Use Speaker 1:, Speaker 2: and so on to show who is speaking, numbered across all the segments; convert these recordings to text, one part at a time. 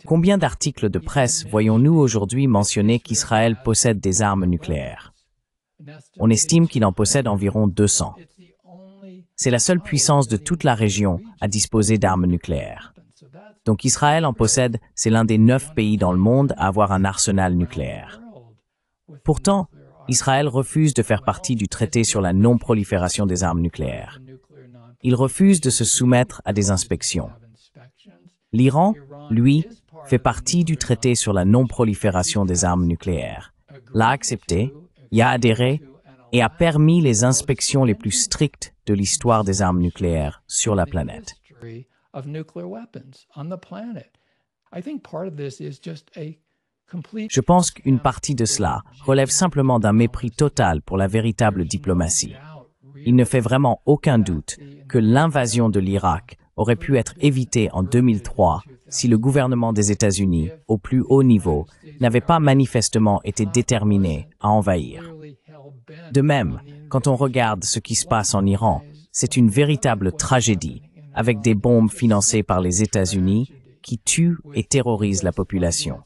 Speaker 1: Combien d'articles de presse voyons-nous aujourd'hui mentionner qu'Israël possède des armes nucléaires? On estime qu'il en possède environ 200. C'est la seule puissance de toute la région à disposer d'armes nucléaires. Donc Israël en possède, c'est l'un des 9 pays dans le monde à avoir un arsenal nucléaire. Pourtant, Israël refuse de faire partie du traité sur la non-prolifération des armes nucléaires. Il refuse de se soumettre à des inspections. L'Iran, lui, fait partie du traité sur la non-prolifération des armes nucléaires, l'a accepté, y a adhéré et a permis les inspections les plus strictes de l'histoire des armes nucléaires sur la planète. Je pense qu'une partie de cela relève simplement d'un mépris total pour la véritable diplomatie. Il ne fait vraiment aucun doute que l'invasion de l'Irak aurait pu être évitée en 2003 si le gouvernement des États-Unis, au plus haut niveau, n'avait pas manifestement été déterminé à envahir. De même, quand on regarde ce qui se passe en Iran, c'est une véritable tragédie, avec des bombes financées par les États-Unis qui tuent et terrorisent la population.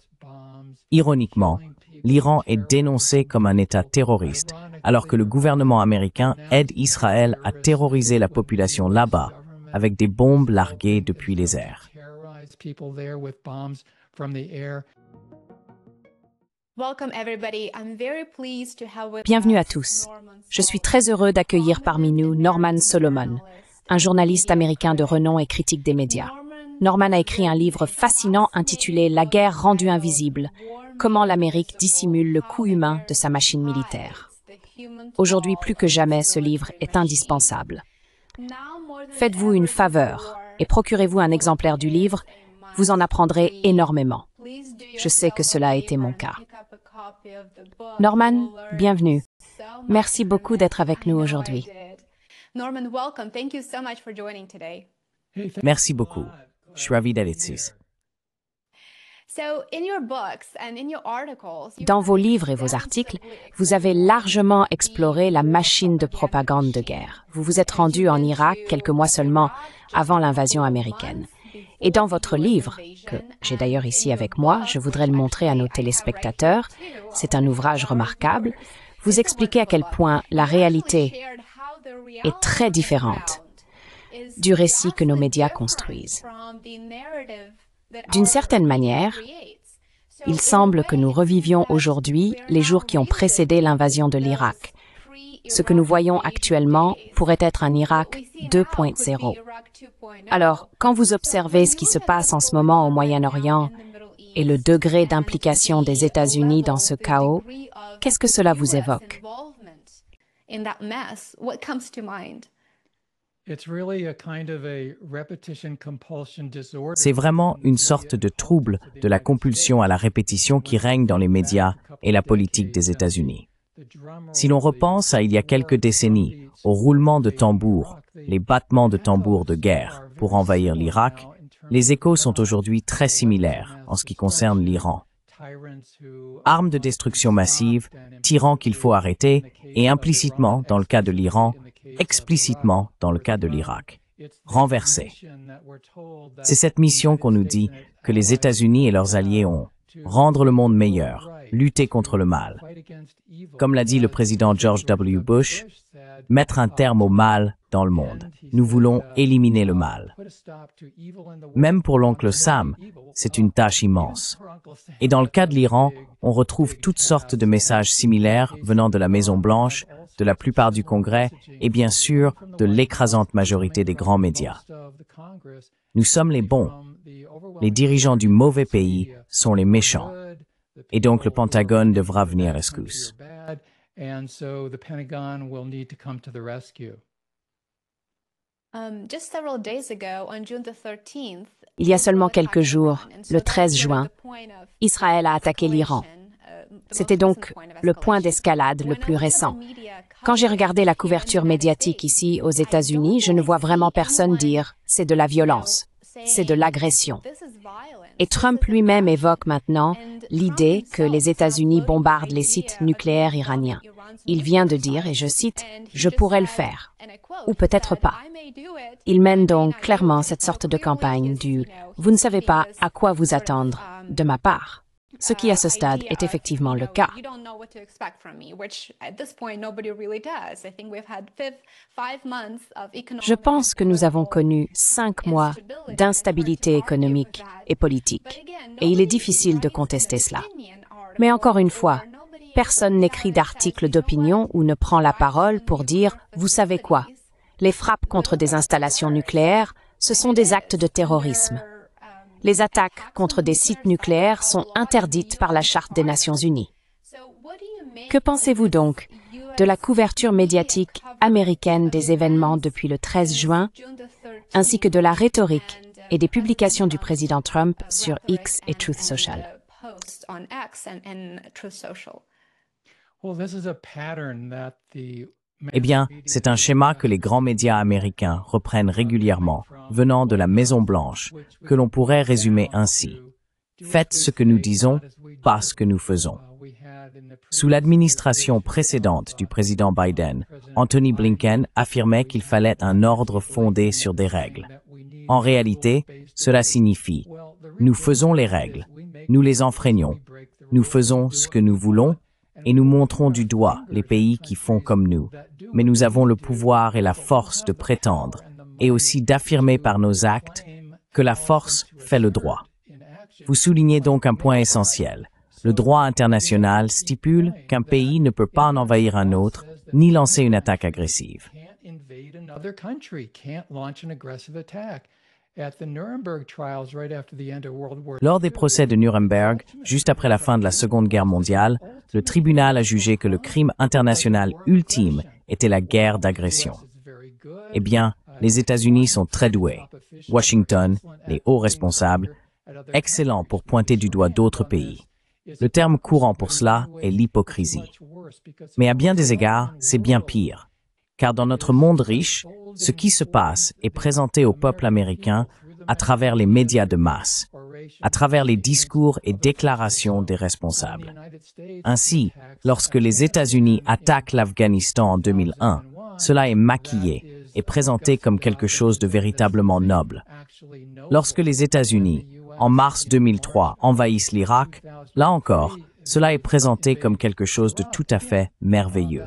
Speaker 1: Ironiquement, l'Iran est dénoncé comme un État terroriste, alors que le gouvernement américain aide Israël à terroriser la population là-bas avec des bombes larguées depuis les airs.
Speaker 2: Bienvenue à tous. Je suis très heureux d'accueillir parmi nous Norman Solomon, un journaliste américain de renom et critique des médias. Norman a écrit un livre fascinant intitulé « La guerre rendue invisible », comment l'Amérique dissimule le coût humain de sa machine militaire. Aujourd'hui, plus que jamais, ce livre est indispensable. Faites-vous une faveur et procurez-vous un exemplaire du livre, vous en apprendrez énormément. Je sais que cela a été mon cas. Norman, bienvenue. Merci beaucoup d'être avec nous aujourd'hui.
Speaker 1: Merci beaucoup. Je suis ravi d'être ici.
Speaker 2: Dans vos livres et vos articles, vous avez largement exploré la machine de propagande de guerre. Vous vous êtes rendu en Irak quelques mois seulement avant l'invasion américaine. Et dans votre livre, que j'ai d'ailleurs ici avec moi, je voudrais le montrer à nos téléspectateurs, c'est un ouvrage remarquable, vous expliquez à quel point la réalité est très différente du récit que nos médias construisent. D'une certaine manière, il semble que nous revivions aujourd'hui les jours qui ont précédé l'invasion de l'Irak. Ce que nous voyons actuellement pourrait être un Irak 2.0. Alors, quand vous observez ce qui se passe en ce moment au Moyen-Orient et le degré d'implication des États-Unis dans ce chaos, qu'est-ce que cela vous évoque?
Speaker 1: C'est vraiment une sorte de trouble de la compulsion à la répétition qui règne dans les médias et la politique des États-Unis. Si l'on repense à il y a quelques décennies, au roulement de tambours, les battements de tambours de guerre pour envahir l'Irak, les échos sont aujourd'hui très similaires en ce qui concerne l'Iran. Armes de destruction massive, tyrans qu'il faut arrêter, et implicitement, dans le cas de l'Iran, explicitement dans le cas de l'Irak. Renverser. C'est cette mission qu'on nous dit que les États-Unis et leurs alliés ont. Rendre le monde meilleur, lutter contre le mal. Comme l'a dit le président George W. Bush, mettre un terme au mal dans le monde. Nous voulons éliminer le mal. Même pour l'oncle Sam, c'est une tâche immense. Et dans le cas de l'Iran, on retrouve toutes sortes de messages similaires venant de la Maison-Blanche, de la plupart du Congrès et bien sûr de l'écrasante majorité des grands médias. Nous sommes les bons. Les dirigeants du mauvais pays sont les méchants. Et donc le Pentagone devra venir à la rescousse.
Speaker 2: Il y a seulement quelques jours, le 13 juin, Israël a attaqué l'Iran. C'était donc le point d'escalade le plus récent. Quand j'ai regardé la couverture médiatique ici aux États-Unis, je ne vois vraiment personne dire « c'est de la violence ». C'est de l'agression. Et Trump lui-même évoque maintenant l'idée que les États-Unis bombardent les sites nucléaires iraniens. Il vient de dire, et je cite, « Je pourrais le faire », ou peut-être pas. Il mène donc clairement cette sorte de campagne du « Vous ne savez pas à quoi vous attendre de ma part ». Ce qui, à ce stade, est effectivement le cas. Je pense que nous avons connu 5 mois d'instabilité économique et politique, et il est difficile de contester cela. Mais encore une fois, personne n'écrit d'articles d'opinion ou ne prend la parole pour dire « Vous savez quoi ? Les frappes contre des installations nucléaires, ce sont des actes de terrorisme. » Les attaques contre des sites nucléaires sont interdites par la Charte des Nations Unies. Que pensez-vous donc de la couverture médiatique américaine des événements depuis le 13 juin, ainsi que de la rhétorique et des publications du président Trump sur X et Truth Social?
Speaker 1: Eh bien, c'est un schéma que les grands médias américains reprennent régulièrement, venant de la Maison-Blanche, que l'on pourrait résumer ainsi. Faites ce que nous disons, pas ce que nous faisons. Sous l'administration précédente du président Biden, Anthony Blinken affirmait qu'il fallait un ordre fondé sur des règles. En réalité, cela signifie « nous faisons les règles, nous les enfreignons, nous faisons ce que nous voulons et nous montrons du doigt les pays qui font comme nous, mais nous avons le pouvoir et la force de prétendre et aussi d'affirmer par nos actes que la force fait le droit. » Vous soulignez donc un point essentiel. Le droit international stipule qu'un pays ne peut pas en envahir un autre, ni lancer une attaque agressive. Lors des procès de Nuremberg, juste après la fin de la Seconde Guerre mondiale, le tribunal a jugé que le crime international ultime était la guerre d'agression. Eh bien, les États-Unis sont très doués. Washington, les hauts responsables, excellents pour pointer du doigt d'autres pays. Le terme courant pour cela est l'hypocrisie. Mais à bien des égards, c'est bien pire. Car dans notre monde riche, ce qui se passe est présenté au peuple américain à travers les médias de masse, à travers les discours et déclarations des responsables. Ainsi, lorsque les États-Unis attaquent l'Afghanistan en 2001, cela est maquillé et présenté comme quelque chose de véritablement noble. Lorsque les États-Unis, en mars 2003, envahissent l'Irak, là encore, cela est présenté comme quelque chose de tout à fait merveilleux.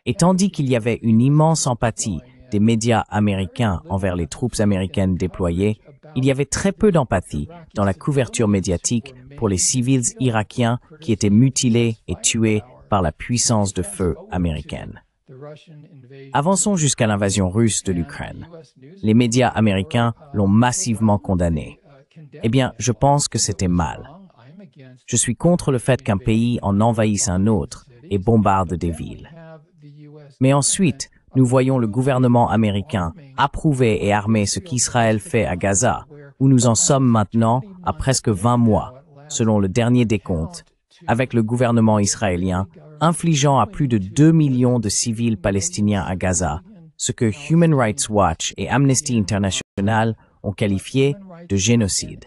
Speaker 1: Et tandis qu'il y avait une immense empathie des médias américains envers les troupes américaines déployées, il y avait très peu d'empathie dans la couverture médiatique pour les civils irakiens qui étaient mutilés et tués par la puissance de feu américaine. Avançons jusqu'à l'invasion russe de l'Ukraine. Les médias américains l'ont massivement condamné. Eh bien, je pense que c'était mal. Je suis contre le fait qu'un pays en envahisse un autre et bombarde des villes. Mais ensuite, nous voyons le gouvernement américain approuver et armer ce qu'Israël fait à Gaza, où nous en sommes maintenant à presque 20 mois, selon le dernier décompte, avec le gouvernement israélien infligeant à plus de 2 millions de civils palestiniens à Gaza, ce que Human Rights Watch et Amnesty International ont qualifié de génocide.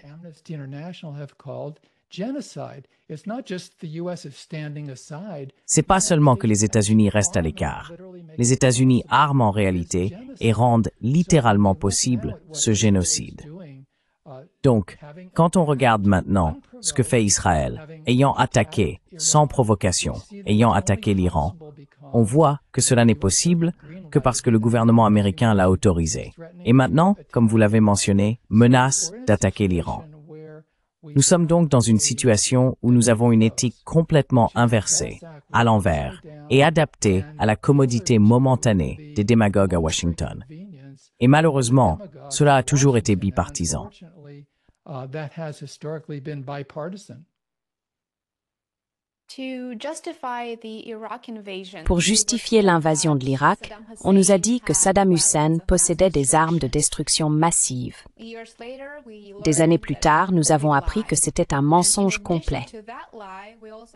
Speaker 1: C'est pas seulement que les États-Unis restent à l'écart. Les États-Unis arment en réalité et rendent littéralement possible ce génocide. Donc, quand on regarde maintenant ce que fait Israël, ayant attaqué, sans provocation, ayant attaqué l'Iran, on voit que cela n'est possible que parce que le gouvernement américain l'a autorisé. Et maintenant, comme vous l'avez mentionné, menace d'attaquer l'Iran. Nous sommes donc dans une situation où nous avons une éthique complètement inversée, à l'envers, et adaptée à la commodité momentanée des démagogues à Washington. Et malheureusement, cela a toujours été bipartisan.
Speaker 2: Pour justifier l'invasion de l'Irak, on nous a dit que Saddam Hussein possédait des armes de destruction massive. Des années plus tard, nous avons appris que c'était un mensonge complet.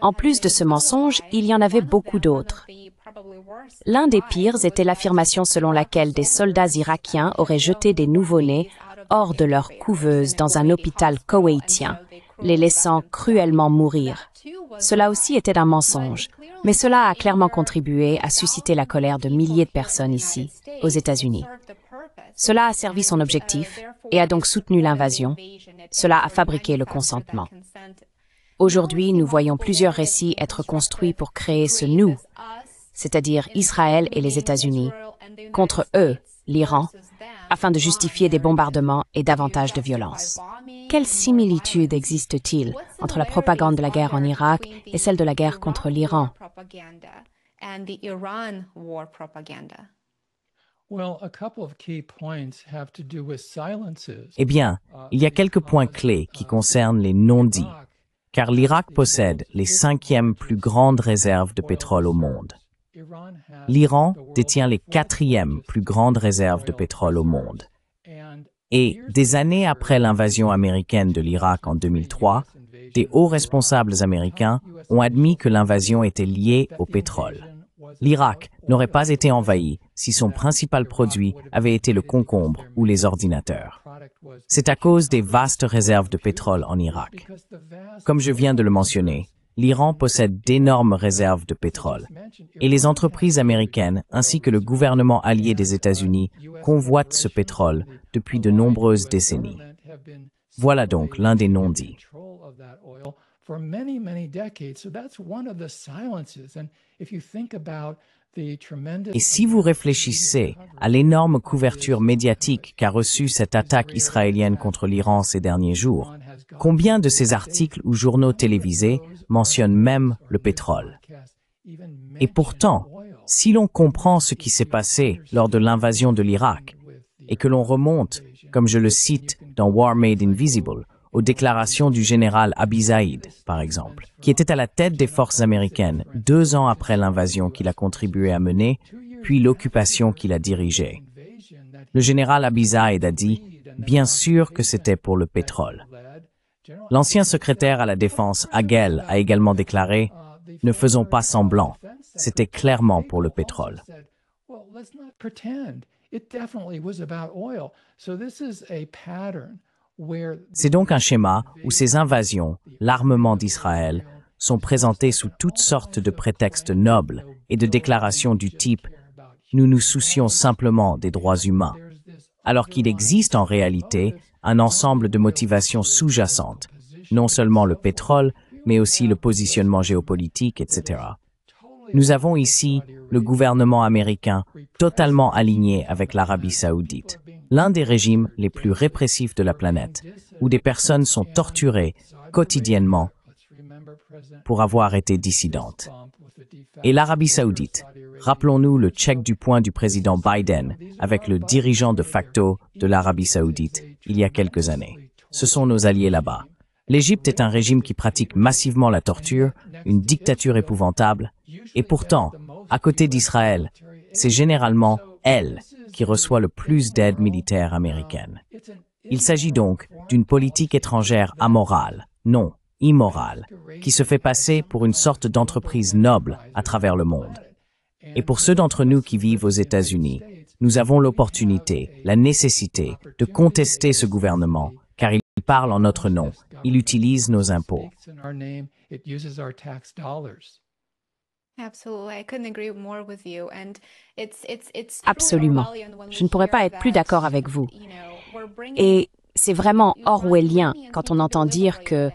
Speaker 2: En plus de ce mensonge, il y en avait beaucoup d'autres. L'un des pires était l'affirmation selon laquelle des soldats irakiens auraient jeté des nouveau-nés hors de leur couveuse dans un hôpital koweïtien, les laissant cruellement mourir. Cela aussi était un mensonge, mais cela a clairement contribué à susciter la colère de milliers de personnes ici, aux États-Unis. Cela a servi son objectif et a donc soutenu l'invasion. Cela a fabriqué le consentement. Aujourd'hui, nous voyons plusieurs récits être construits pour créer ce « nous », c'est-à-dire Israël et les États-Unis, contre eux, l'Iran, afin de justifier des bombardements et davantage de violence. Quelle similitude existe-t-il entre la propagande de la guerre en Irak et celle de la guerre contre l'Iran?
Speaker 1: Eh bien, il y a quelques points clés qui concernent les non-dits, car l'Irak possède les 5e plus grandes réserves de pétrole au monde. L'Iran détient les 4e plus grandes réserves de pétrole au monde. Et des années après l'invasion américaine de l'Irak en 2003, des hauts responsables américains ont admis que l'invasion était liée au pétrole. L'Irak n'aurait pas été envahi si son principal produit avait été le concombre ou les ordinateurs. C'est à cause des vastes réserves de pétrole en Irak. Comme je viens de le mentionner, l'Iran possède d'énormes réserves de pétrole, et les entreprises américaines ainsi que le gouvernement allié des États-Unis convoitent ce pétrole depuis de nombreuses décennies. Voilà donc l'un des non-dits. Et si vous réfléchissez à l'énorme couverture médiatique qu'a reçue cette attaque israélienne contre l'Iran ces derniers jours, combien de ces articles ou journaux télévisés mentionnent même le pétrole? Et pourtant, si l'on comprend ce qui s'est passé lors de l'invasion de l'Irak, et que l'on remonte, comme je le cite dans War Made Invisible, aux déclarations du général Abi Zaïd, par exemple, qui était à la tête des forces américaines 2 ans après l'invasion qu'il a contribué à mener, puis l'occupation qu'il a dirigée. Le général Abi Zaïd a dit « Bien sûr que c'était pour le pétrole ». L'ancien secrétaire à la Défense, Hagel, a également déclaré « Ne faisons pas semblant, c'était clairement pour le pétrole ». C'est donc un schéma où ces invasions, l'armement d'Israël, sont présentés sous toutes sortes de prétextes nobles et de déclarations du type « Nous nous soucions simplement des droits humains », alors qu'il existe en réalité un ensemble de motivations sous-jacentes, non seulement le pétrole, mais aussi le positionnement géopolitique, etc. Nous avons ici le gouvernement américain totalement aligné avec l'Arabie saoudite, l'un des régimes les plus répressifs de la planète, où des personnes sont torturées quotidiennement pour avoir été dissidentes. Et l'Arabie saoudite, rappelons-nous le check du poing du président Biden avec le dirigeant de facto de l'Arabie saoudite il y a quelques années. Ce sont nos alliés là-bas. L'Égypte est un régime qui pratique massivement la torture, une dictature épouvantable, et pourtant, à côté d'Israël, c'est généralement elle qui reçoit le plus d'aide militaire américaine. Il s'agit donc d'une politique étrangère amorale, non immorale, qui se fait passer pour une sorte d'entreprise noble à travers le monde. Et pour ceux d'entre nous qui vivent aux États-Unis, nous avons l'opportunité, la nécessité de contester ce gouvernement, car il parle en notre nom, il utilise nos impôts.
Speaker 2: Absolument. Je ne pourrais pas être plus d'accord avec vous. Et c'est vraiment orwellien quand on entend dire que,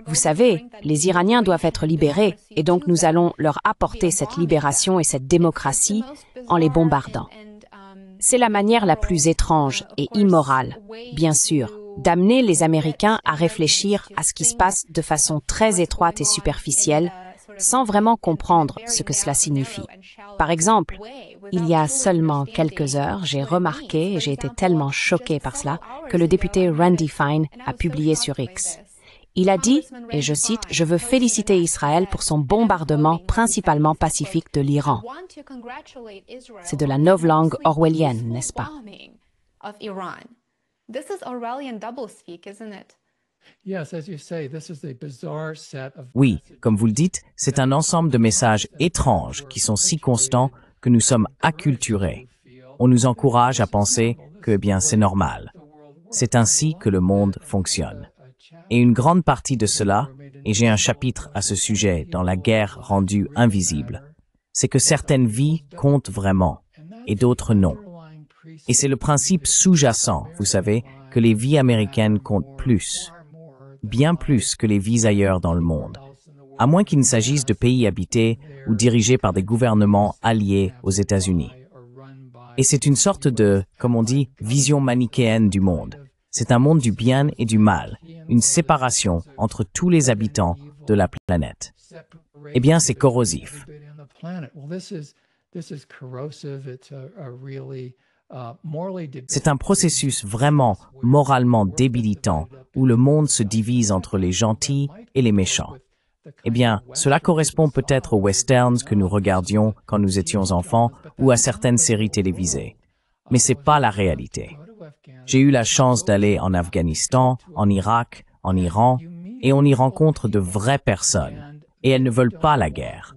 Speaker 2: vous savez, les Iraniens doivent être libérés et donc nous allons leur apporter cette libération et cette démocratie en les bombardant. C'est la manière la plus étrange et immorale, bien sûr, d'amener les Américains à réfléchir à ce qui se passe de façon très étroite et superficielle, sans vraiment comprendre ce que cela signifie. Par exemple, il y a seulement quelques heures, j'ai remarqué, et j'ai été tellement choquée par cela, que le député Randy Fine a publié sur X. Il a dit, et je cite, « Je veux féliciter Israël pour son bombardement principalement pacifique de l'Iran. » C'est de la novlangue orwellienne, n'est-ce pas?
Speaker 1: Oui, comme vous le dites, c'est un ensemble de messages étranges qui sont si constants que nous sommes acculturés. On nous encourage à penser que, eh bien, c'est normal. C'est ainsi que le monde fonctionne. Et une grande partie de cela, et j'ai un chapitre à ce sujet dans La guerre rendue invisible, c'est que certaines vies comptent vraiment, et d'autres non. Et c'est le principe sous-jacent, vous savez, que les vies américaines comptent plus, bien plus que les vies ailleurs dans le monde, à moins qu'il ne s'agisse de pays habités ou dirigés par des gouvernements alliés aux États-Unis. Et c'est une sorte de, comme on dit, vision manichéenne du monde. C'est un monde du bien et du mal, une séparation entre tous les habitants de la planète. Eh bien, c'est corrosif. C'est un processus vraiment moralement débilitant où le monde se divise entre les gentils et les méchants. Eh bien, cela correspond peut-être aux westerns que nous regardions quand nous étions enfants ou à certaines séries télévisées. Mais c'est pas la réalité. J'ai eu la chance d'aller en Afghanistan, en Irak, en Iran, et on y rencontre de vraies personnes, et elles ne veulent pas la guerre.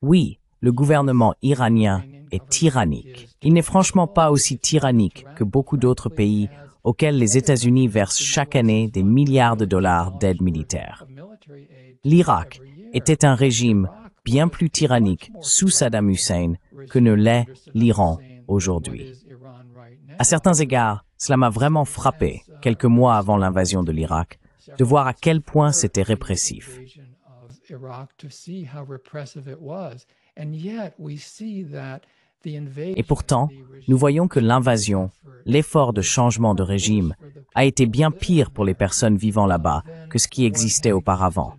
Speaker 1: Oui, le gouvernement iranien est tyrannique. Il n'est franchement pas aussi tyrannique que beaucoup d'autres pays auxquels les États-Unis versent chaque année des milliards de dollars d'aide militaire. L'Irak était un régime bien plus tyrannique sous Saddam Hussein que ne l'est l'Iran aujourd'hui. À certains égards, cela m'a vraiment frappé, quelques mois avant l'invasion de l'Irak, de voir à quel point c'était répressif. Et pourtant, nous voyons que l'invasion, l'effort de changement de régime, a été bien pire pour les personnes vivant là-bas que ce qui existait auparavant.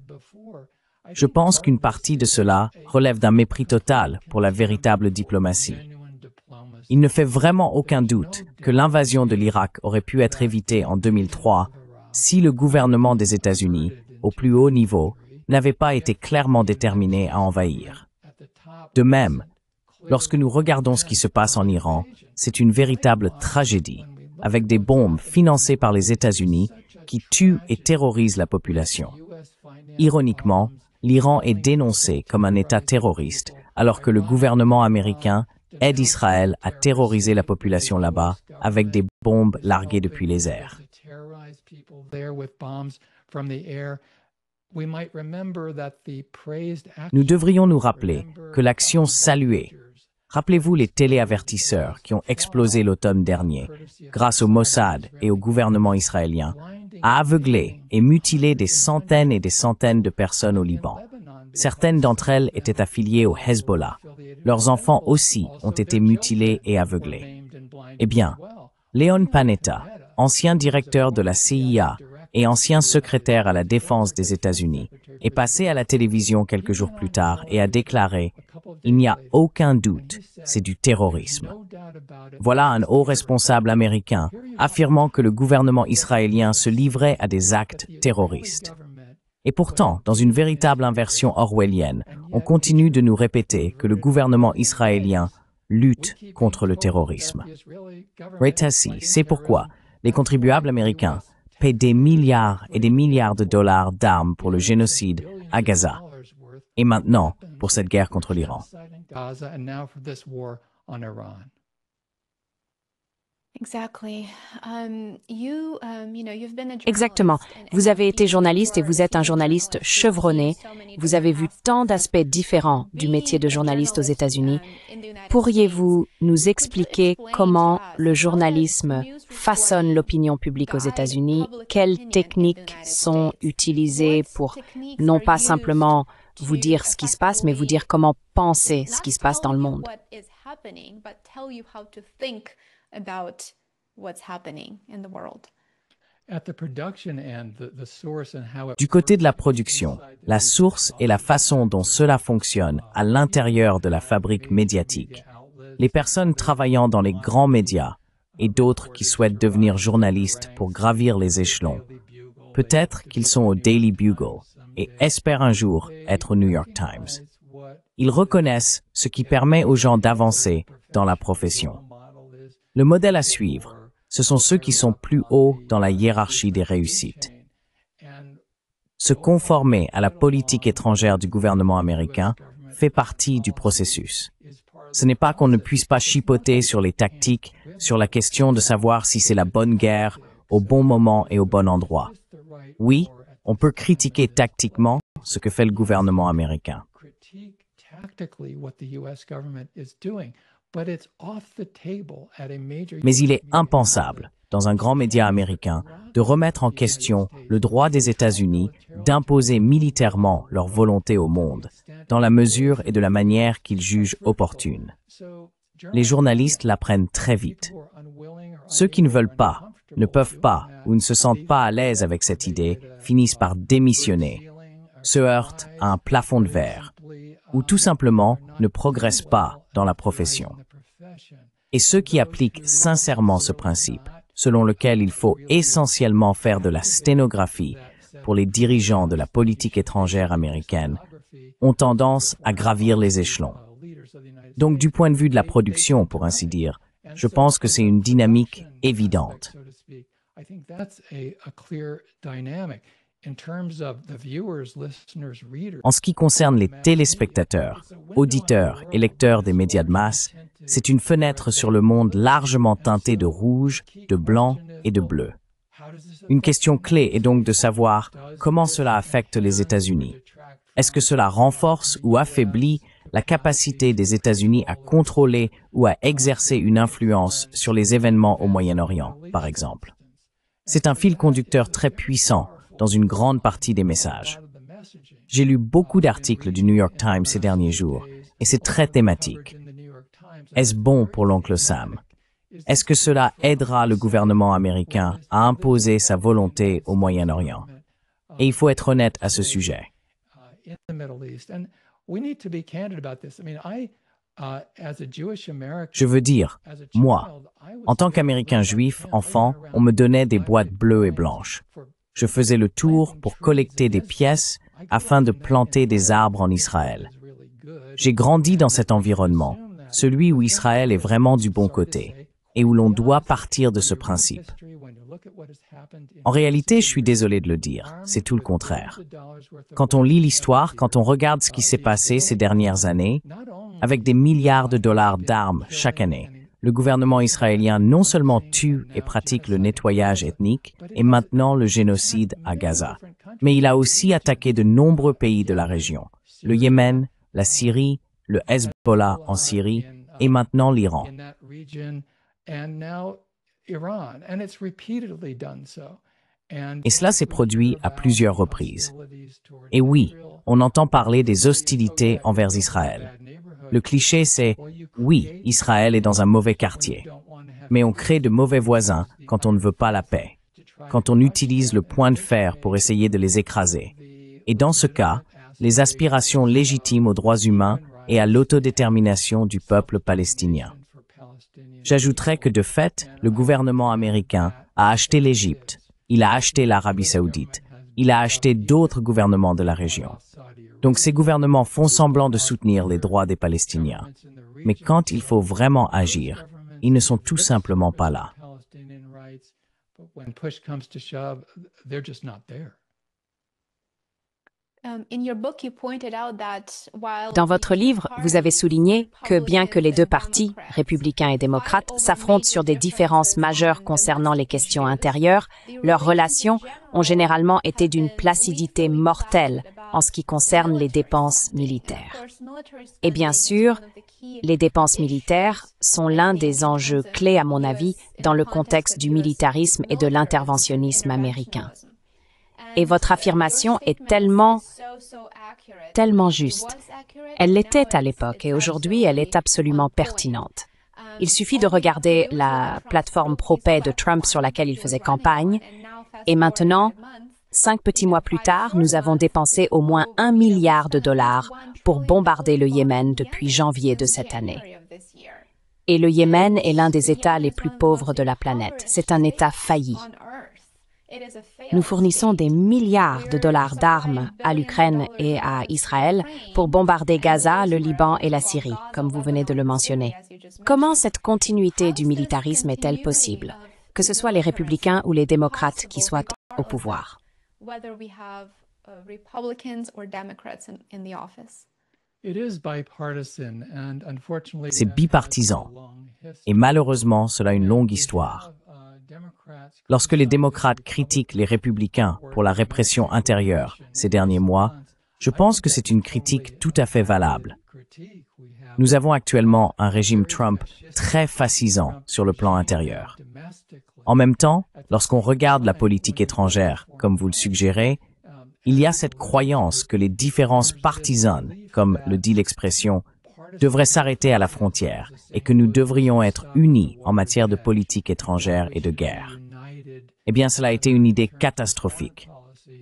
Speaker 1: Je pense qu'une partie de cela relève d'un mépris total pour la véritable diplomatie. Il ne fait vraiment aucun doute que l'invasion de l'Irak aurait pu être évitée en 2003 si le gouvernement des États-Unis, au plus haut niveau, n'avait pas été clairement déterminé à envahir. De même, lorsque nous regardons ce qui se passe en Iran, c'est une véritable tragédie, avec des bombes financées par les États-Unis qui tuent et terrorisent la population. Ironiquement, l'Iran est dénoncé comme un État terroriste, alors que le gouvernement américain aide Israël à terroriser la population là-bas avec des bombes larguées depuis les airs. Nous devrions nous rappeler que l'action saluée, rappelez-vous les téléavertisseurs qui ont explosé l'automne dernier, grâce au Mossad et au gouvernement israélien, a aveuglé et mutilé des centaines et des centaines de personnes au Liban. Certaines d'entre elles étaient affiliées au Hezbollah. Leurs enfants aussi ont été mutilés et aveuglés. Eh bien, Leon Panetta, ancien directeur de la CIA et ancien secrétaire à la défense des États-Unis, est passé à la télévision quelques jours plus tard et a déclaré « Il n'y a aucun doute, c'est du terrorisme ». Voilà un haut responsable américain affirmant que le gouvernement israélien se livrait à des actes terroristes. Et pourtant, dans une véritable inversion orwellienne, on continue de nous répéter que le gouvernement israélien lutte contre le terrorisme. Retassi, c'est pourquoi les contribuables américains paient des milliards et des milliards de dollars d'armes pour le génocide à Gaza, et maintenant pour cette guerre contre l'Iran.
Speaker 2: Exactement. Vous avez été journaliste et vous êtes un journaliste chevronné. Vous avez vu tant d'aspects différents du métier de journaliste aux États-Unis. Pourriez-vous nous expliquer comment le journalisme façonne l'opinion publique aux États-Unis? Quelles techniques sont utilisées pour non pas simplement vous dire ce qui se passe, mais vous dire comment penser ce qui se passe dans le monde?
Speaker 1: Du côté de la production, la source et la façon dont cela fonctionne à l'intérieur de la fabrique médiatique, les personnes travaillant dans les grands médias et d'autres qui souhaitent devenir journalistes pour gravir les échelons, peut-être qu'ils sont au Daily Bugle et espèrent un jour être au New York Times. Ils reconnaissent ce qui permet aux gens d'avancer dans la profession. Le modèle à suivre, ce sont ceux qui sont plus hauts dans la hiérarchie des réussites. Se conformer à la politique étrangère du gouvernement américain fait partie du processus. Ce n'est pas qu'on ne puisse pas chipoter sur les tactiques, sur la question de savoir si c'est la bonne guerre, au bon moment et au bon endroit. Oui, on peut critiquer tactiquement ce que fait le gouvernement américain. Mais il est impensable, dans un grand média américain, de remettre en question le droit des États-Unis d'imposer militairement leur volonté au monde, dans la mesure et de la manière qu'ils jugent opportune. Les journalistes l'apprennent très vite. Ceux qui ne veulent pas, ne peuvent pas ou ne se sentent pas à l'aise avec cette idée finissent par démissionner, se heurtent à un plafond de verre ou tout simplement ne progressent pas dans la profession. Et ceux qui appliquent sincèrement ce principe, selon lequel il faut essentiellement faire de la sténographie pour les dirigeants de la politique étrangère américaine, ont tendance à gravir les échelons. Donc du point de vue de la production, pour ainsi dire, je pense que c'est une dynamique évidente. En ce qui concerne les téléspectateurs, auditeurs et lecteurs des médias de masse, c'est une fenêtre sur le monde largement teintée de rouge, de blanc et de bleu. Une question clé est donc de savoir comment cela affecte les États-Unis. Est-ce que cela renforce ou affaiblit la capacité des États-Unis à contrôler ou à exercer une influence sur les événements au Moyen-Orient, par exemple? C'est un fil conducteur très puissant dans une grande partie des messages. J'ai lu beaucoup d'articles du New York Times ces derniers jours, et c'est très thématique. Est-ce bon pour l'oncle Sam? Est-ce que cela aidera le gouvernement américain à imposer sa volonté au Moyen-Orient? Et il faut être honnête à ce sujet. Je veux dire, moi, en tant qu'Américain juif, enfant, on me donnait des boîtes bleues et blanches. Je faisais le tour pour collecter des pièces afin de planter des arbres en Israël. J'ai grandi dans cet environnement, celui où Israël est vraiment du bon côté, et où l'on doit partir de ce principe. En réalité, je suis désolé de le dire, c'est tout le contraire. Quand on lit l'histoire, quand on regarde ce qui s'est passé ces dernières années, avec des milliards de dollars d'armes chaque année, le gouvernement israélien non seulement tue et pratique le nettoyage ethnique et maintenant le génocide à Gaza, mais il a aussi attaqué de nombreux pays de la région, le Yémen, la Syrie, le Hezbollah en Syrie et maintenant l'Iran. Et cela s'est produit à plusieurs reprises. Et oui, on entend parler des hostilités envers Israël. Le cliché, c'est « oui, Israël est dans un mauvais quartier », mais on crée de mauvais voisins quand on ne veut pas la paix, quand on utilise le point de fer pour essayer de les écraser. Et dans ce cas, les aspirations légitimes aux droits humains et à l'autodétermination du peuple palestinien. J'ajouterais que de fait, le gouvernement américain a acheté l'Égypte, il a acheté l'Arabie saoudite, il a acheté d'autres gouvernements de la région. Donc ces gouvernements font semblant de soutenir les droits des Palestiniens. Mais quand il faut vraiment agir, ils ne sont tout simplement pas là.
Speaker 2: Dans votre livre, vous avez souligné que bien que les deux partis, républicains et démocrates, s'affrontent sur des différences majeures concernant les questions intérieures, leurs relations ont généralement été d'une placidité mortelle en ce qui concerne les dépenses militaires. Et bien sûr, les dépenses militaires sont l'un des enjeux clés, à mon avis, dans le contexte du militarisme et de l'interventionnisme américain. Et votre affirmation est tellement juste. Elle l'était à l'époque et aujourd'hui, elle est absolument pertinente. Il suffit de regarder la plateforme pro-paix de Trump sur laquelle il faisait campagne. Et maintenant, 5 petits mois plus tard, nous avons dépensé au moins $1 milliard pour bombarder le Yémen depuis janvier de cette année. Et le Yémen est l'un des États les plus pauvres de la planète. C'est un État failli. Nous fournissons des milliards de dollars d'armes à l'Ukraine et à Israël pour bombarder Gaza, le Liban et la Syrie, comme vous venez de le mentionner. Comment cette continuité du militarisme est-elle possible, que ce soit les républicains ou les démocrates qui soient au pouvoir?
Speaker 1: C'est bipartisan, et malheureusement, cela a une longue histoire. Lorsque les démocrates critiquent les républicains pour la répression intérieure ces derniers mois, je pense que c'est une critique tout à fait valable. Nous avons actuellement un régime Trump très fascisant sur le plan intérieur. En même temps, lorsqu'on regarde la politique étrangère, comme vous le suggérez, il y a cette croyance que les différences partisanes, comme le dit l'expression, devraient s'arrêter à la frontière et que nous devrions être unis en matière de politique étrangère et de guerre. Eh bien, cela a été une idée catastrophique.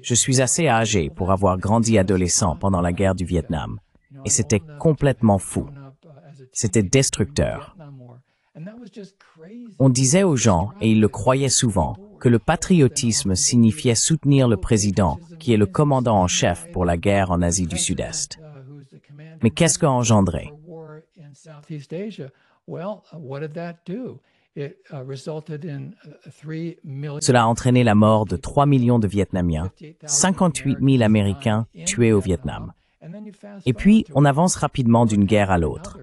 Speaker 1: Je suis assez âgé pour avoir grandi adolescent pendant la guerre du Vietnam, et c'était complètement fou. C'était destructeur. On disait aux gens, et ils le croyaient souvent, que le patriotisme signifiait soutenir le président, qui est le commandant en chef pour la guerre en Asie du Sud-Est. Mais qu'est-ce qu'a engendré? Cela a entraîné la mort de 3 millions de Vietnamiens, 58 000 Américains tués au Vietnam. Et puis, on avance rapidement d'une guerre à l'autre.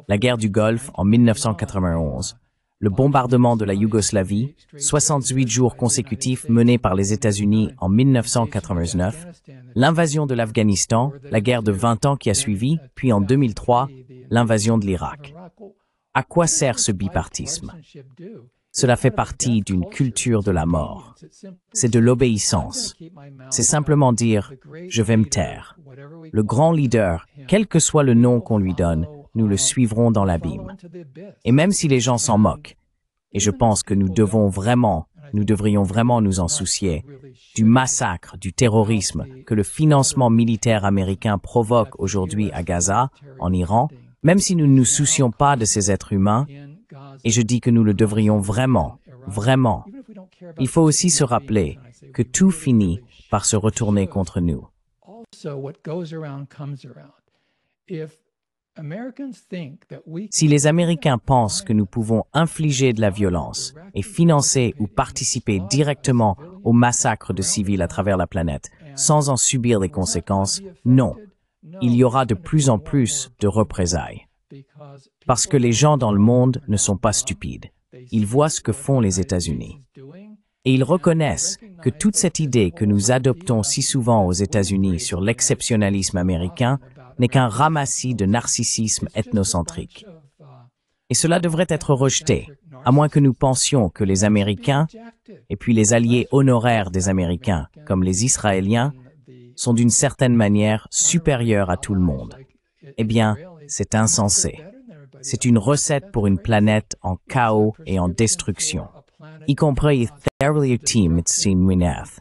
Speaker 1: La guerre du Golfe en 1991, le bombardement de la Yougoslavie, 68 jours consécutifs menés par les États-Unis en 1989, l'invasion de l'Afghanistan, la guerre de 20 ans qui a suivi, puis en 2003, l'invasion de l'Irak. À quoi sert ce bipartisme? Cela fait partie d'une culture de la mort. C'est de l'obéissance. C'est simplement dire « je vais me taire ». Le grand leader, quel que soit le nom qu'on lui donne, nous le suivrons dans l'abîme. Et même si les gens s'en moquent, et je pense que nous devrions vraiment nous en soucier, du massacre, du terrorisme que le financement militaire américain provoque aujourd'hui à Gaza, en Iran, même si nous ne nous soucions pas de ces êtres humains, et je dis que nous le devrions vraiment, il faut aussi se rappeler que tout finit par se retourner contre nous. Si les Américains pensent que nous pouvons infliger de la violence et financer ou participer directement au massacre de civils à travers la planète sans en subir les conséquences, non. Il y aura de plus en plus de représailles. Parce que les gens dans le monde ne sont pas stupides. Ils voient ce que font les États-Unis. Et ils reconnaissent que toute cette idée que nous adoptons si souvent aux États-Unis sur l'exceptionnalisme américain n'est qu'un ramassis de narcissisme ethnocentrique. Et cela devrait être rejeté, à moins que nous pensions que les Américains, et puis les alliés honoraires des Américains, comme les Israéliens, sont d'une certaine manière supérieurs à tout le monde. Eh bien, c'est insensé. C'est une recette pour une planète en chaos et en destruction, y compris Thoroughly Team Itsin Wineth.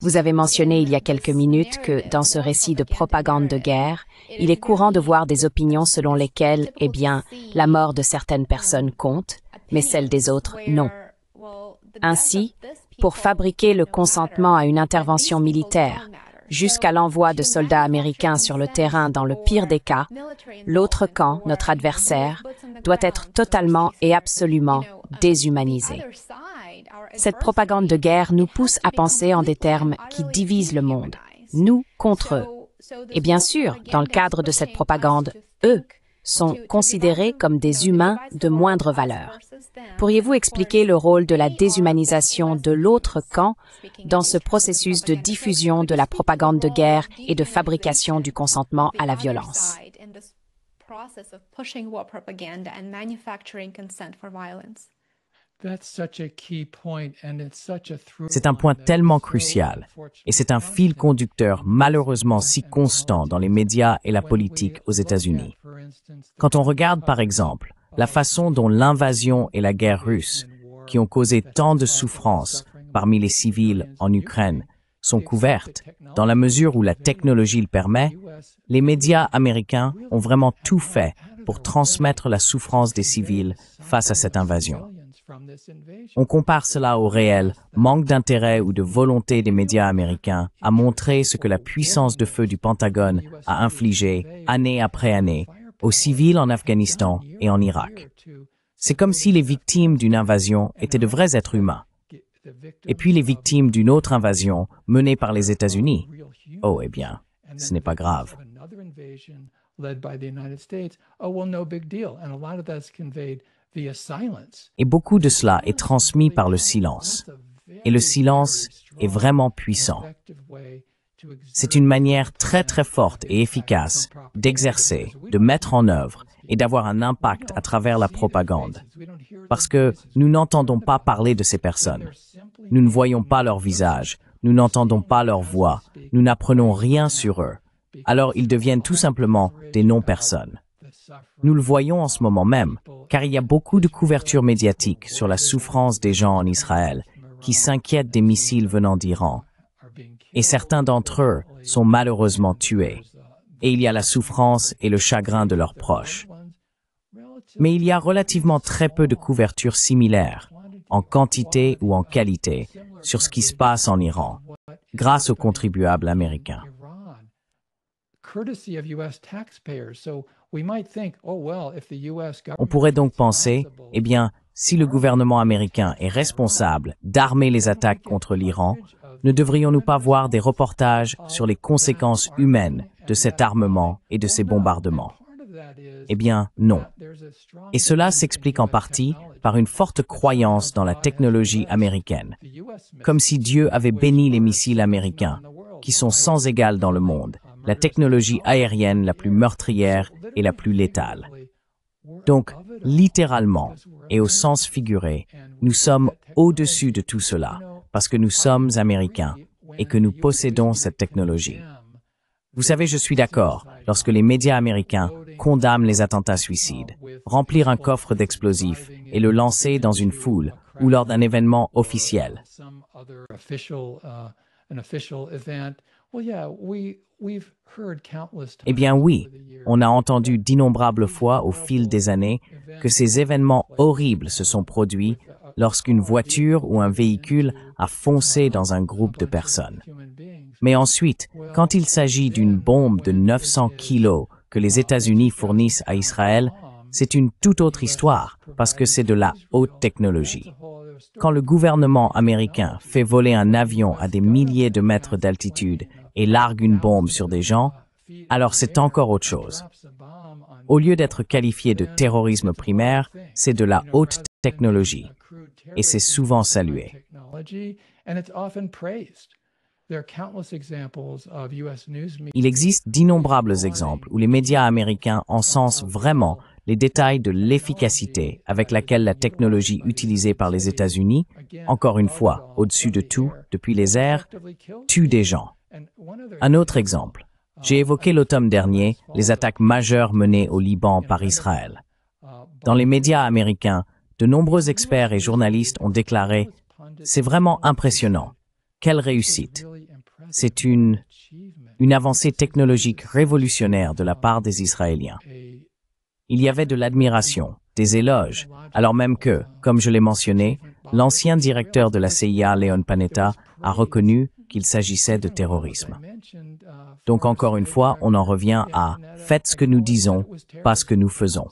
Speaker 2: Vous avez mentionné il y a quelques minutes que, dans ce récit de propagande de guerre, il est courant de voir des opinions selon lesquelles, eh bien, la mort de certaines personnes compte, mais celle des autres, non. Ainsi, pour fabriquer le consentement à une intervention militaire, jusqu'à l'envoi de soldats américains sur le terrain dans le pire des cas, l'autre camp, notre adversaire, doit être totalement et absolument déshumanisé. Cette propagande de guerre nous pousse à penser en des termes qui divisent le monde, nous contre eux. Et bien sûr, dans le cadre de cette propagande, eux sont considérés comme des humains de moindre valeur. Pourriez-vous expliquer le rôle de la déshumanisation de l'autre camp dans ce processus de diffusion de la propagande de guerre et de fabrication du consentement à la violence?
Speaker 1: C'est un point tellement crucial, et c'est un fil conducteur malheureusement si constant dans les médias et la politique aux États-Unis. Quand on regarde par exemple la façon dont l'invasion et la guerre russe, qui ont causé tant de souffrances parmi les civils en Ukraine, sont couvertes, dans la mesure où la technologie le permet, les médias américains ont vraiment tout fait pour transmettre la souffrance des civils face à cette invasion. On compare cela au réel manque d'intérêt ou de volonté des médias américains à montrer ce que la puissance de feu du Pentagone a infligé, année après année, aux civils en Afghanistan et en Irak. C'est comme si les victimes d'une invasion étaient de vrais êtres humains. Et puis les victimes d'une autre invasion menée par les États-Unis. Oh, eh bien, ce n'est pas grave. Et beaucoup de cela est transmis par le silence. Et le silence est vraiment puissant. C'est une manière très très forte et efficace d'exercer, de mettre en œuvre et d'avoir un impact à travers la propagande. Parce que nous n'entendons pas parler de ces personnes. Nous ne voyons pas leur visage, nous n'entendons pas leur voix, nous n'apprenons rien sur eux. Alors ils deviennent tout simplement des non-personnes. Nous le voyons en ce moment même, car il y a beaucoup de couverture médiatique sur la souffrance des gens en Israël qui s'inquiètent des missiles venant d'Iran. Et certains d'entre eux sont malheureusement tués. Et il y a la souffrance et le chagrin de leurs proches. Mais il y a relativement très peu de couverture similaire, en quantité ou en qualité, sur ce qui se passe en Iran, grâce aux contribuables américains. On pourrait donc penser, eh bien, si le gouvernement américain est responsable d'armer les attaques contre l'Iran, ne devrions-nous pas voir des reportages sur les conséquences humaines de cet armement et de ces bombardements? Eh bien, non. Et cela s'explique en partie par une forte croyance dans la technologie américaine, comme si Dieu avait béni les missiles américains, qui sont sans égal dans le monde, la technologie aérienne la plus meurtrière et la plus létale. Donc, littéralement, et au sens figuré, nous sommes au-dessus de tout cela, parce que nous sommes Américains et que nous possédons cette technologie. Vous savez, je suis d'accord, lorsque les médias américains condamnent les attentats suicides, remplir un coffre d'explosifs et le lancer dans une foule ou lors d'un événement officiel. Eh bien oui, on a entendu d'innombrables fois au fil des années que ces événements horribles se sont produits lorsqu'une voiture ou un véhicule a foncé dans un groupe de personnes. Mais ensuite, quand il s'agit d'une bombe de 900 kilos que les États-Unis fournissent à Israël, c'est une toute autre histoire, parce que c'est de la haute technologie. Quand le gouvernement américain fait voler un avion à des milliers de mètres d'altitude et largue une bombe sur des gens, alors c'est encore autre chose. Au lieu d'être qualifié de terrorisme primaire, c'est de la haute technologie, et c'est souvent salué. Il existe d'innombrables exemples où les médias américains encensent vraiment les détails de l'efficacité avec laquelle la technologie utilisée par les États-Unis, encore une fois, au-dessus de tout, depuis les airs, tue des gens. Un autre exemple. J'ai évoqué l'automne dernier les attaques majeures menées au Liban par Israël. Dans les médias américains, de nombreux experts et journalistes ont déclaré « C'est vraiment impressionnant. Quelle réussite. C'est une avancée technologique révolutionnaire de la part des Israéliens. » Il y avait de l'admiration, des éloges, alors même que, comme je l'ai mentionné, l'ancien directeur de la CIA, Leon Panetta, a reconnu qu'il s'agissait de terrorisme. Donc encore une fois, on en revient à « faites ce que nous disons, pas ce que nous faisons ».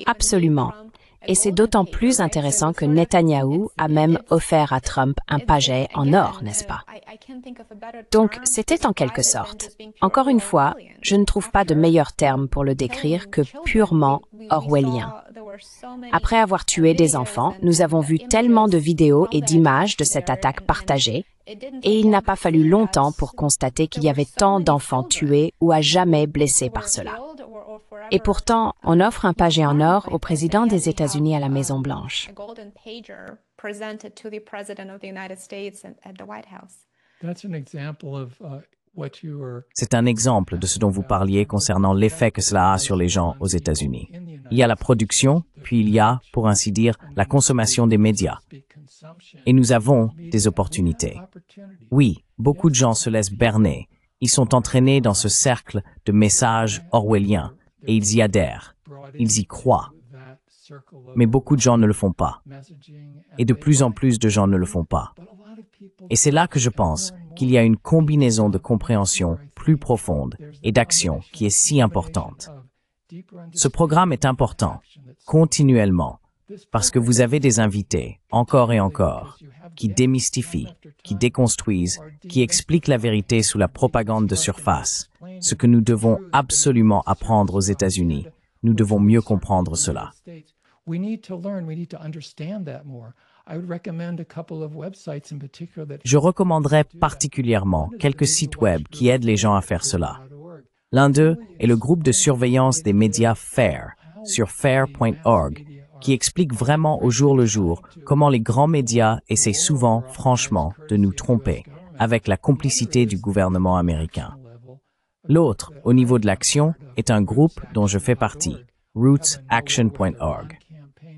Speaker 2: Absolument. Et c'est d'autant plus intéressant que Netanyahou a même offert à Trump un paget en or, n'est-ce pas? Donc, c'était en quelque sorte. Encore une fois, je ne trouve pas de meilleur terme pour le décrire que purement orwellien. Après avoir tué des enfants, nous avons vu tellement de vidéos et d'images de cette attaque partagée, et il n'a pas fallu longtemps pour constater qu'il y avait tant d'enfants tués ou à jamais blessés par cela. Et pourtant, on offre un paget en or au président des États-Unis à la Maison-Blanche.
Speaker 1: C'est un exemple de ce dont vous parliez concernant l'effet que cela a sur les gens aux États-Unis. Il y a la production, puis il y a, pour ainsi dire, la consommation des médias. Et nous avons des opportunités. Oui, beaucoup de gens se laissent berner. Ils sont entraînés dans ce cercle de messages orwelliens et ils y adhèrent. Ils y croient. Mais beaucoup de gens ne le font pas. Et de plus en plus de gens ne le font pas. Et c'est là que je pense qu'il y a une combinaison de compréhension plus profonde et d'action qui est si importante. Ce programme est important, continuellement, parce que vous avez des invités, encore et encore, qui démystifient, qui déconstruisent, qui expliquent la vérité sous la propagande de surface. Ce que nous devons absolument apprendre aux États-Unis. Nous devons mieux comprendre cela. Je recommanderais particulièrement quelques sites web qui aident les gens à faire cela. L'un d'eux est le groupe de surveillance des médias FAIR, sur fair.org, qui explique vraiment au jour le jour comment les grands médias essaient souvent, franchement, de nous tromper, avec la complicité du gouvernement américain. L'autre, au niveau de l'action, est un groupe dont je fais partie, rootsaction.org.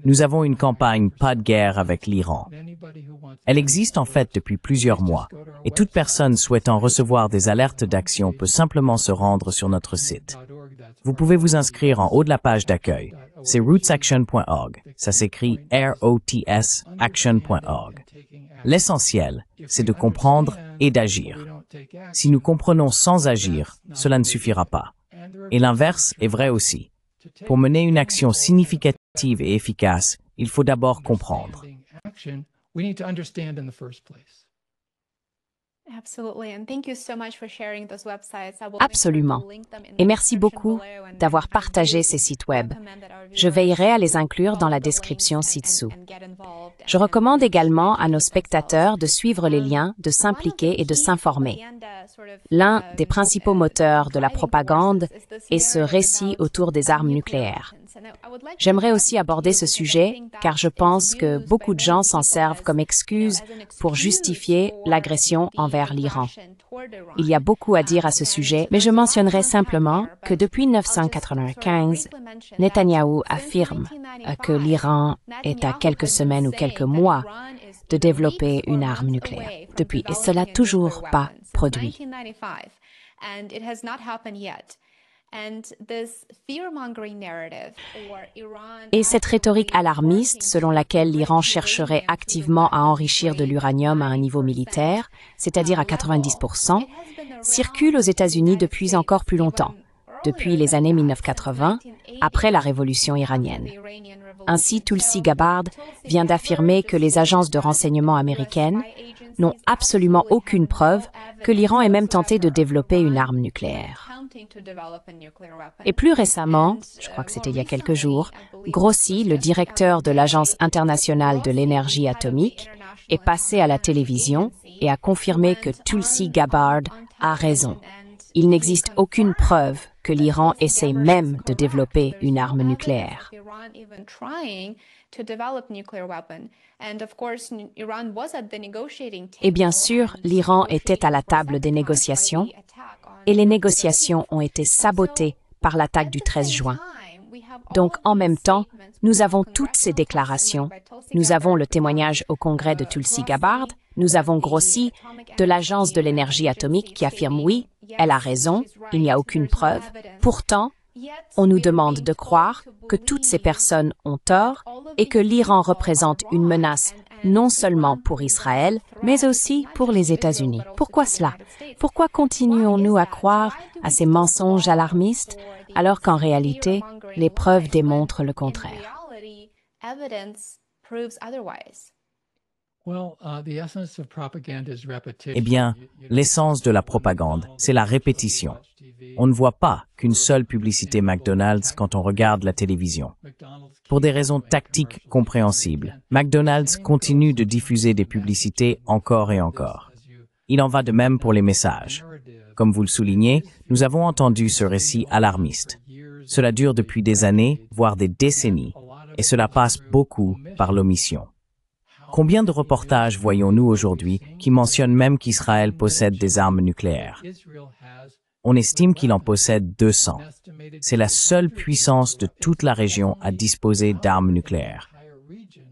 Speaker 1: Nous avons une campagne Pas de guerre avec l'Iran. Elle existe en fait depuis plusieurs mois, et toute personne souhaitant recevoir des alertes d'action peut simplement se rendre sur notre site. Vous pouvez vous inscrire en haut de la page d'accueil. C'est rootsaction.org. Ça s'écrit R-O-T-S action.org. L'essentiel, c'est de comprendre et d'agir. Si nous comprenons sans agir, cela ne suffira pas. Et l'inverse est vrai aussi. Pour mener une action significative et efficace, il faut d'abord comprendre.
Speaker 2: Absolument. Et merci beaucoup d'avoir partagé ces sites web. Je veillerai à les inclure dans la description ci-dessous. Je recommande également à nos spectateurs de suivre les liens, de s'impliquer et de s'informer. L'un des principaux moteurs de la propagande est ce récit autour des armes nucléaires. J'aimerais aussi aborder ce sujet car je pense que beaucoup de gens s'en servent comme excuse pour justifier l'agression envers l'Iran. Il y a beaucoup à dire à ce sujet, mais je mentionnerai simplement que depuis 1995, Netanyahou affirme que l'Iran est à quelques semaines ou quelques mois de développer une arme nucléaire. Depuis, et cela n'a toujours pas produit. Et cette rhétorique alarmiste, selon laquelle l'Iran chercherait activement à enrichir de l'uranium à un niveau militaire, c'est-à-dire à 90%, circule aux États-Unis depuis encore plus longtemps, depuis les années 1980, après la révolution iranienne. Ainsi, Tulsi Gabbard vient d'affirmer que les agences de renseignement américaines n'ont absolument aucune preuve que l'Iran ait même tenté de développer une arme nucléaire. Et plus récemment, je crois que c'était il y a quelques jours, Grossi, le directeur de l'Agence internationale de l'énergie atomique, est passé à la télévision et a confirmé que Tulsi Gabbard a raison. Il n'existe aucune preuve que l'Iran essaie même de développer une arme nucléaire. Et bien sûr, l'Iran était à la table des négociations et les négociations ont été sabotées par l'attaque du 13 juin. Donc, en même temps, nous avons toutes ces déclarations. Nous avons le témoignage au Congrès de Tulsi Gabbard, nous avons Grossi de l'Agence de l'énergie atomique qui affirme oui, elle a raison, il n'y a aucune preuve. Pourtant, on nous demande de croire que toutes ces personnes ont tort et que l'Iran représente une menace non seulement pour Israël, mais aussi pour les États-Unis. Pourquoi cela? Pourquoi continuons-nous à croire à ces mensonges alarmistes alors qu'en réalité, les preuves démontrent le contraire?
Speaker 1: Eh bien, l'essence de la propagande, c'est la répétition. On ne voit pas qu'une seule publicité McDonald's quand on regarde la télévision. Pour des raisons tactiques compréhensibles, McDonald's continue de diffuser des publicités encore et encore. Il en va de même pour les messages. Comme vous le soulignez, nous avons entendu ce récit alarmiste. Cela dure depuis des années, voire des décennies, et cela passe beaucoup par l'omission. Combien de reportages voyons-nous aujourd'hui qui mentionnent même qu'Israël possède des armes nucléaires? On estime qu'il en possède 200. C'est la seule puissance de toute la région à disposer d'armes nucléaires.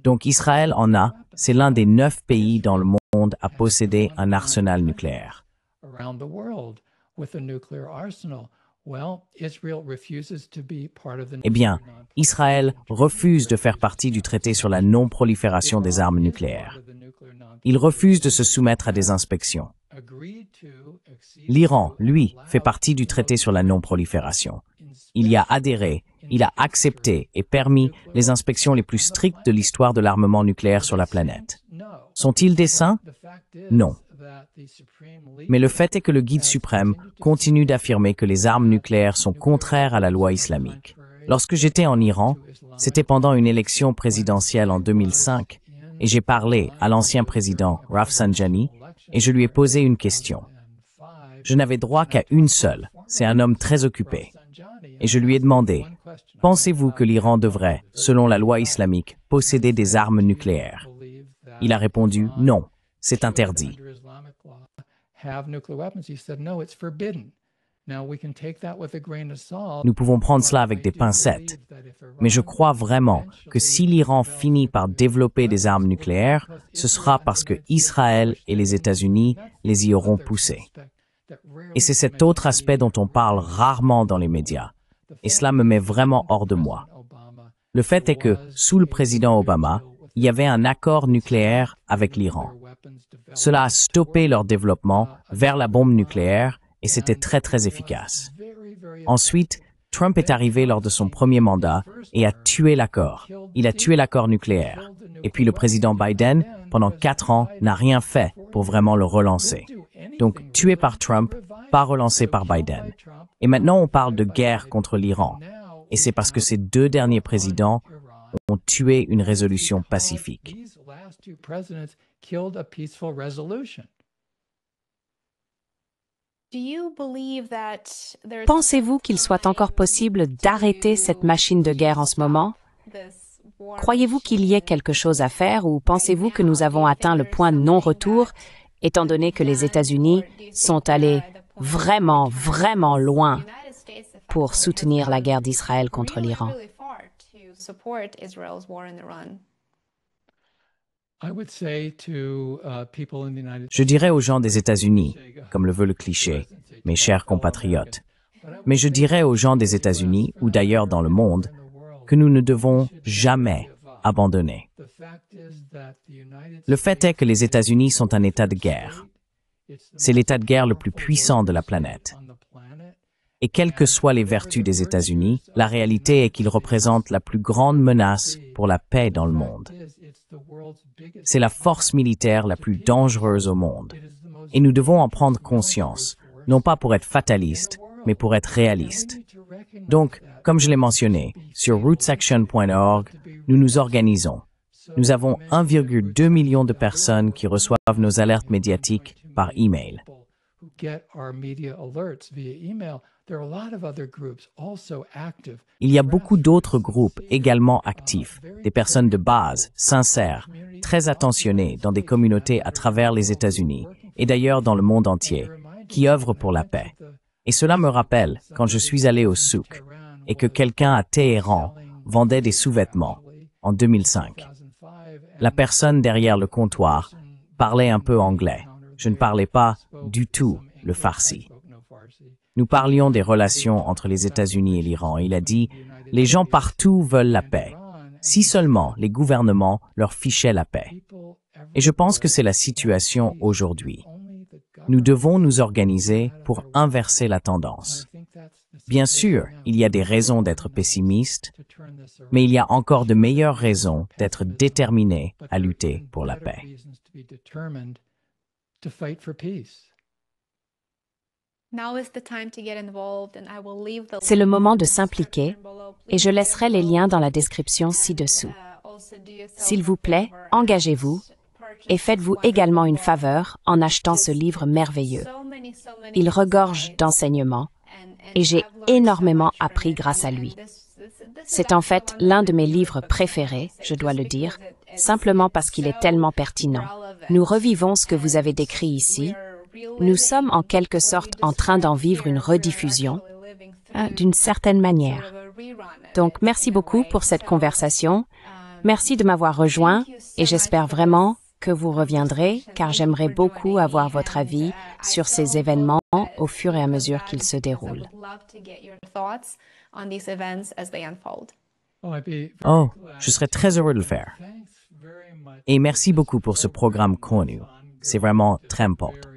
Speaker 1: Donc Israël en a, c'est l'un des 9 pays dans le monde à posséder un arsenal nucléaire. Eh bien, Israël refuse de faire partie du traité sur la non-prolifération des armes nucléaires. Il refuse de se soumettre à des inspections. L'Iran, lui, fait partie du traité sur la non-prolifération. Il y a adhéré il a accepté et permis les inspections les plus strictes de l'histoire de l'armement nucléaire sur la planète. Sont-ils des saints? Non. Mais le fait est que le guide suprême continue d'affirmer que les armes nucléaires sont contraires à la loi islamique. Lorsque j'étais en Iran, c'était pendant une élection présidentielle en 2005, et j'ai parlé à l'ancien président Rafsanjani, et je lui ai posé une question. Je n'avais droit qu'à une seule, c'est un homme très occupé. Et je lui ai demandé, pensez-vous que l'Iran devrait, selon la loi islamique, posséder des armes nucléaires? Il a répondu, non, c'est interdit. Nous pouvons prendre cela avec des pincettes, mais je crois vraiment que si l'Iran finit par développer des armes nucléaires, ce sera parce que Israël et les États-Unis les y auront poussées. Et c'est cet autre aspect dont on parle rarement dans les médias, et cela me met vraiment hors de moi. Le fait est que, sous le président Obama, il y avait un accord nucléaire avec l'Iran. Cela a stoppé leur développement vers la bombe nucléaire et c'était très très efficace. Ensuite, Trump est arrivé lors de son premier mandat et a tué l'accord. Il a tué l'accord nucléaire. Et puis le président Biden, pendant 4 ans, n'a rien fait pour vraiment le relancer. Donc, tué par Trump, pas relancé par Biden. Et maintenant, on parle de guerre contre l'Iran. Et c'est parce que ces 2 derniers présidents ont tué une résolution pacifique.
Speaker 2: Pensez-vous qu'il soit encore possible d'arrêter cette machine de guerre en ce moment? Croyez-vous qu'il y ait quelque chose à faire ou pensez-vous que nous avons atteint le point de non-retour, étant donné que les États-Unis sont allés vraiment, vraiment loin pour soutenir la guerre d'Israël contre l'Iran?
Speaker 1: Je dirais aux gens des États-Unis, comme le veut le cliché, mes chers compatriotes, mais je dirais aux gens des États-Unis, ou d'ailleurs dans le monde, que nous ne devons jamais abandonner. Le fait est que les États-Unis sont un état de guerre. C'est l'état de guerre le plus puissant de la planète. Et quelles que soient les vertus des États-Unis, la réalité est qu'ils représentent la plus grande menace pour la paix dans le monde. C'est la force militaire la plus dangereuse au monde. Et nous devons en prendre conscience, non pas pour être fatalistes, mais pour être réalistes. Donc, comme je l'ai mentionné, sur rootsection.org, nous nous organisons. Nous avons 1,2 million de personnes qui reçoivent nos alertes médiatiques par email. Il y a beaucoup d'autres groupes également actifs, des personnes de base, sincères, très attentionnées dans des communautés à travers les États-Unis et d'ailleurs dans le monde entier, qui œuvrent pour la paix. Et cela me rappelle quand je suis allé au souk et que quelqu'un à Téhéran vendait des sous-vêtements en 2005. La personne derrière le comptoir parlait un peu anglais. Je ne parlais pas du tout le farsi. Nous parlions des relations entre les États-Unis et l'Iran. Il a dit « Les gens partout veulent la paix. Si seulement les gouvernements leur fichaient la paix. » Et je pense que c'est la situation aujourd'hui. Nous devons nous organiser pour inverser la tendance. Bien sûr, il y a des raisons d'être pessimiste, mais il y a encore de meilleures raisons d'être déterminé à lutter pour la paix.
Speaker 2: C'est le moment de s'impliquer et je laisserai les liens dans la description ci-dessous. S'il vous plaît, engagez-vous et faites-vous également une faveur en achetant ce livre merveilleux. Il regorge d'enseignements et j'ai énormément appris grâce à lui. C'est en fait l'un de mes livres préférés, je dois le dire, simplement parce qu'il est tellement pertinent. Nous revivons ce que vous avez décrit ici. Nous sommes en quelque sorte en train d'en vivre une rediffusion, d'une certaine manière. Donc, merci beaucoup pour cette conversation. Merci de m'avoir rejoint et j'espère vraiment que vous reviendrez car j'aimerais beaucoup avoir votre avis sur ces événements au fur et à mesure qu'ils se déroulent.
Speaker 1: Oh, je serais très heureux de le faire. Et merci beaucoup pour ce programme connu. C'est vraiment très important.